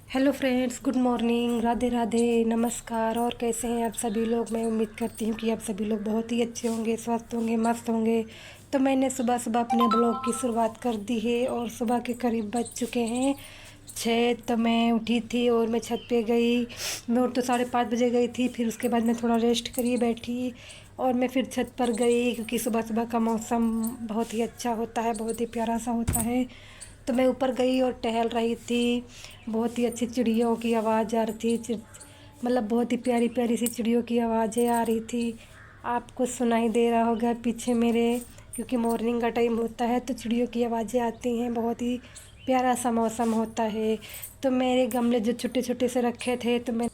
Hello friends, good morning, Radhe Radhe, नमस्कार। और कैसे हैं आप सभी लोग। मैं उम्मीद करती हूँ कि आप सभी लोग बहुत ही अच्छे होंगे, स्वस्थ होंगे, मस्त होंगे। तो मैंने सुबह सुबह अपने ब्लॉग की शुरुआत कर दी है और सुबह के करीब बज चुके हैं 6। तो मैं उठी थी और मैं छत पे गई। मैं उठ तो 5:30 बजे गई थी। फिर उसके बाद मैं थोड़ा रेस्ट करी बैठी और मैं फिर छत पर गई, क्योंकि सुबह सुबह का मौसम बहुत ही अच्छा होता है, बहुत ही प्यारा सा होता है। तो मैं ऊपर गई और टहल रही थी। बहुत ही अच्छी चिड़ियों की आवाज़ आ रही थी। मतलब बहुत ही प्यारी प्यारी सी चिड़ियों की आवाज़ें आ रही थी। आपको सुनाई दे रहा होगा पीछे मेरे, क्योंकि मॉर्निंग का टाइम होता है तो चिड़ियों की आवाज़ें आती हैं। बहुत ही प्यारा सा मौसम होता है। तो मेरे गमले जो छोटे छोटे से रखे थे, तो मैं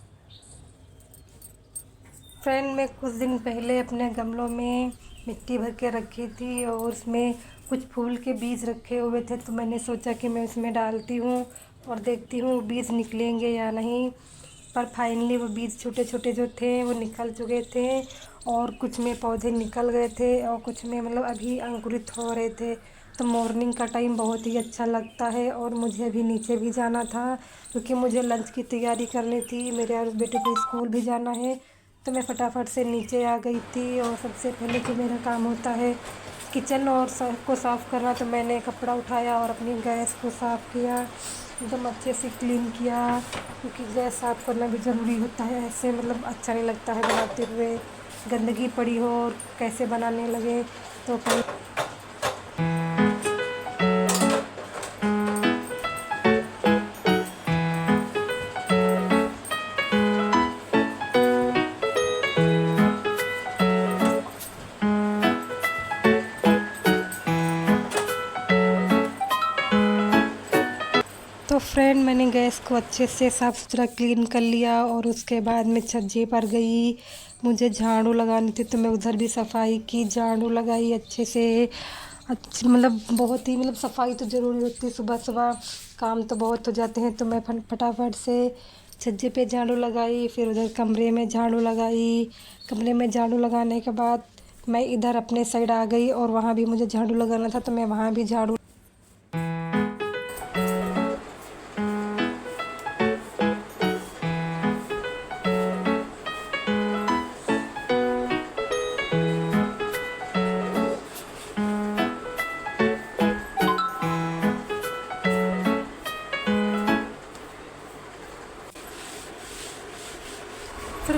कुछ दिन पहले अपने गमलों में मिट्टी भर के रखी थी और उसमें कुछ फूल के बीज रखे हुए थे। तो मैंने सोचा कि मैं उसमें डालती हूँ और देखती हूँ वो बीज निकलेंगे या नहीं। पर फाइनली वो बीज छोटे छोटे जो थे वो निकल चुके थे और कुछ में पौधे निकल गए थे और कुछ में मतलब अभी अंकुरित हो रहे थे। तो मॉर्निंग का टाइम बहुत ही अच्छा लगता है और मुझे अभी नीचे भी जाना था, क्योंकि मुझे लंच की तैयारी करनी थी। मेरे और बेटे को स्कूल भी जाना है। तो मैं फटाफट से नीचे आ गई थी और सबसे पहले जो मेरा काम होता है किचन और को साफ़ करना। तो मैंने कपड़ा उठाया और अपनी गैस को साफ़ किया, एकदम अच्छे से क्लीन किया, क्योंकि गैस साफ़ करना भी ज़रूरी होता है। ऐसे मतलब अच्छा नहीं लगता है बनाते हुए गंदगी पड़ी हो और कैसे बनाने लगे। तो मैंने गैस को अच्छे से साफ़ सुथरा क्लीन कर लिया और उसके बाद मैं छज्जे पर गई। मुझे झाड़ू लगानी थी तो मैं उधर भी सफाई की, झाड़ू लगाई अच्छे से। अच्छी मतलब बहुत ही मतलब सफाई तो ज़रूरी होती है, सुबह सुबह काम तो बहुत हो जाते हैं। तो मैं फटाफट से छज्जे पे झाड़ू लगाई, फिर उधर कमरे में झाड़ू लगाई। कमरे में झाड़ू लगाने के बाद मैं इधर अपने साइड आ गई और वहाँ भी मुझे झाड़ू लगाना था, तो मैं वहाँ भी झाड़ू।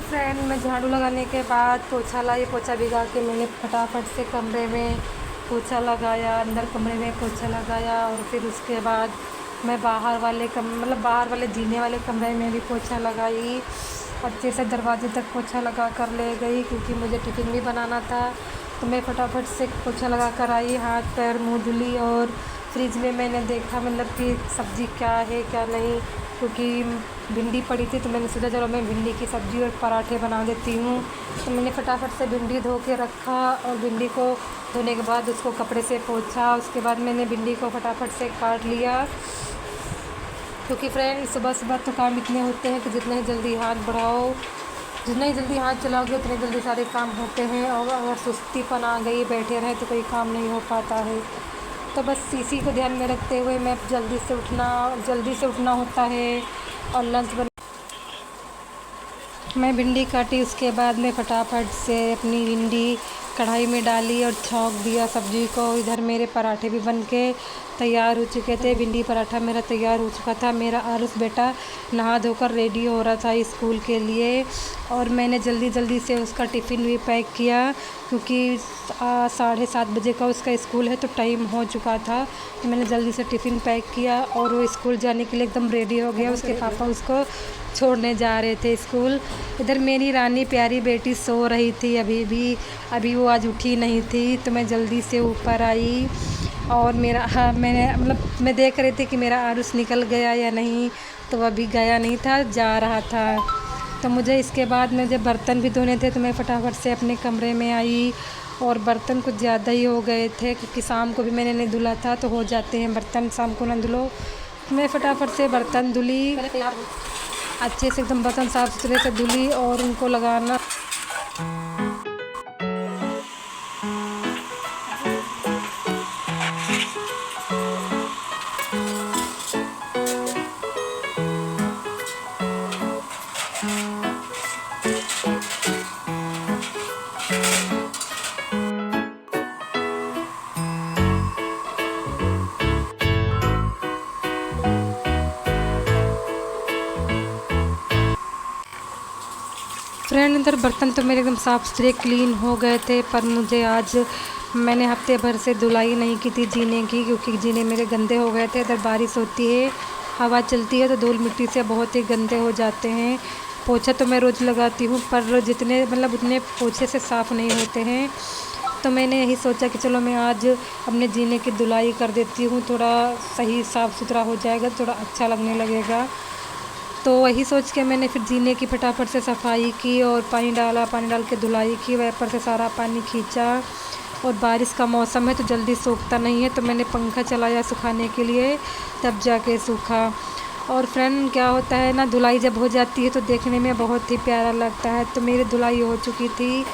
फिर मैं झाड़ू लगाने के बाद पोछा लाई। पोछा भिगा के मैंने फटाफट से कमरे में पोछा लगाया, अंदर कमरे में पोछा लगाया। और फिर उसके बाद मैं बाहर वाले जीने वाले कमरे में भी पोछा लगाई। अच्छे से दरवाजे तक पोछा लगा कर ले गई, क्योंकि मुझे टिफ़िन भी बनाना था। तो मैं फटाफट से पोछा लगा कर आई, हाथ पैर मुँह धुली। और फ्रिज में मैंने देखा मतलब कि सब्ज़ी क्या है क्या नहीं, क्योंकि भिंडी पड़ी थी। तो मैंने सोचा चलो मैं भिंडी की सब्ज़ी और पराठे बना देती हूँ। तो मैंने फटाफट से भिंडी धो के रखा और भिंडी को धोने के बाद उसको कपड़े से पोंछा। उसके बाद मैंने भिंडी को फटाफट से काट लिया, क्योंकि सुबह सुबह तो काम इतने होते हैं कि जितना ही जल्दी हाथ बढ़ाओ, जितना ही जल्दी हाथ चलाओगे उतने जल्दी सारे काम होते हैं। और अगर सुस्तीपन आ गई, बैठे रहें, तो कोई काम नहीं हो पाता है। तो बस इसी को ध्यान में रखते हुए मैं जल्दी से उठना होता है और मैं भिंडी काटी। उसके बाद मैं फटाफट से अपनी भिंडी कढ़ाई में डाली और छौंक दिया सब्ज़ी को। इधर मेरे पराठे भी बन के तैयार हो चुके थे। भिंडी पराठा मेरा तैयार हो चुका था। मेरा आरुष बेटा नहा धोकर रेडी हो रहा था स्कूल के लिए, और मैंने जल्दी जल्दी से उसका टिफ़िन भी पैक किया, क्योंकि 7:30 बजे का उसका स्कूल है तो टाइम हो चुका था। तो मैंने जल्दी से टिफ़िन पैक किया और वो स्कूल जाने के लिए एकदम रेडी हो गया। उसके पापा उसको छोड़ने जा रहे थे स्कूल। इधर मेरी रानी प्यारी बेटी सो रही थी अभी वो आज उठी नहीं थी। तो मैं जल्दी से ऊपर आई और मैं देख रही थी कि मेरा आरुष निकल गया या नहीं। तो वह अभी गया नहीं था, जा रहा था। तो मुझे इसके बाद मुझे बर्तन भी धोने थे, तो मैं फटाफट से अपने कमरे में आई। और बर्तन कुछ ज़्यादा ही हो गए थे, क्योंकि शाम को भी मैंने नहीं धुला था। तो हो जाते हैं बर्तन शाम को ना धुलो। मैं फटाफट से बर्तन धुली, अच्छे से एकदम बर्तन साफ़ सुथरे से धुली और उनको लगाना। फ्रेंड इधर बर्तन तो मेरे एकदम साफ़ सुथरे क्लीन हो गए थे, पर मुझे आज मैंने हफ्ते भर से धुलाई नहीं की थी जीने की, क्योंकि जीने मेरे गंदे हो गए थे। इधर बारिश होती है, हवा चलती है तो धूल मिट्टी से बहुत ही गंदे हो जाते हैं। पोछा तो मैं रोज़ लगाती हूँ, पर जितने मतलब उतने पोछे से साफ़ नहीं होते हैं। तो मैंने यही सोचा कि चलो मैं आज अपने जीने की धुलाई कर देती हूँ, थोड़ा सही साफ़ सुथरा हो जाएगा, थोड़ा अच्छा लगने लगेगा। तो वही सोच के मैंने फिर जीने की फटाफट से सफाई की और पानी डाला, पानी डाल के धुलाई की, वाइपर से सारा पानी खींचा। और बारिश का मौसम है तो जल्दी सूखता नहीं है, तो मैंने पंखा चलाया सुखाने के लिए, तब जाके सूखा। और फ्रेंड क्या होता है ना, धुलाई जब हो जाती है तो देखने में बहुत ही प्यारा लगता है। तो मेरी धुलाई हो चुकी थी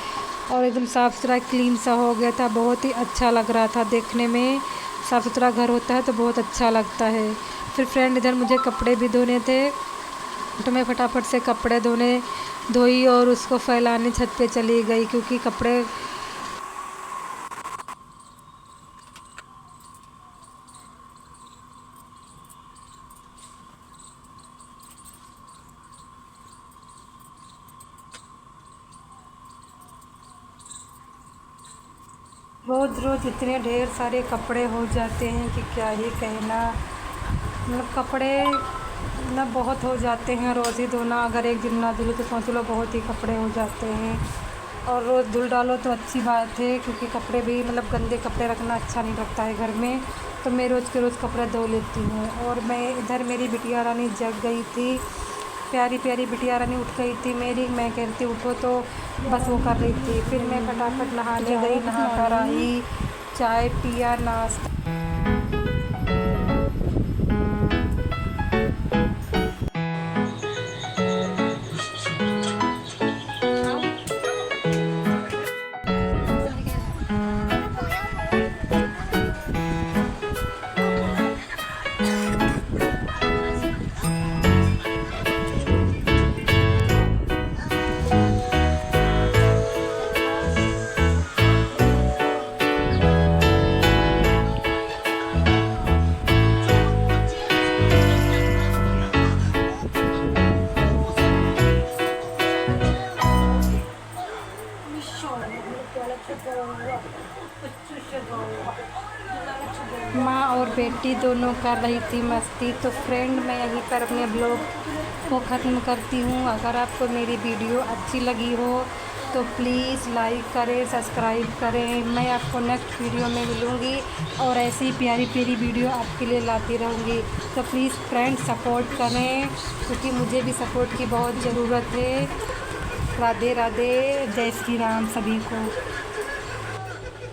और एकदम साफ़ सुथरा क्लीन सा हो गया था, बहुत ही अच्छा लग रहा था देखने में। साफ़ सुथरा घर होता है तो बहुत अच्छा लगता है। फिर फ्रेंड इधर मुझे कपड़े भी धोने थे, तो मैं फटाफट से कपड़े धोई और उसको फैलाने छत पे चली गई, क्योंकि कपड़े रोज़ रोज़ इतने ढेर सारे कपड़े हो जाते हैं कि क्या ही कहना। मतलब कपड़े मतलब बहुत हो जाते हैं, रोज़ ही धोना, अगर एक दिन ना धुलो तो समझ लो बहुत ही कपड़े हो जाते हैं। और रोज़ धुल डालो तो अच्छी बात है, क्योंकि कपड़े भी मतलब गंदे कपड़े रखना अच्छा नहीं लगता है घर में। तो मैं रोज़ के रोज़ कपड़े धो लेती हूँ। और मैं इधर मेरी बिटिया रानी जग गई थी, प्यारी प्यारी बिटिया रानी उठ गई थी मेरी। मैं कहती उठो तो बस वो कर रही थी। फिर मैं फटाफट नहाने गई, नहा कर आई, चाय पिया, नाश्ता। माँ और बेटी दोनों कर रही थी मस्ती। तो फ्रेंड मैं यहीं पर अपने ब्लॉग को ख़त्म करती हूँ। अगर आपको मेरी वीडियो अच्छी लगी हो तो प्लीज़ लाइक करें, सब्सक्राइब करें। मैं आपको नेक्स्ट वीडियो में मिलूँगी और ऐसी ही प्यारी प्यारी वीडियो आपके लिए लाती रहूँगी। तो प्लीज़ फ्रेंड सपोर्ट करें, क्योंकि मुझे भी सपोर्ट की बहुत ज़रूरत है। राधे राधे, जय श्री राम सभी को।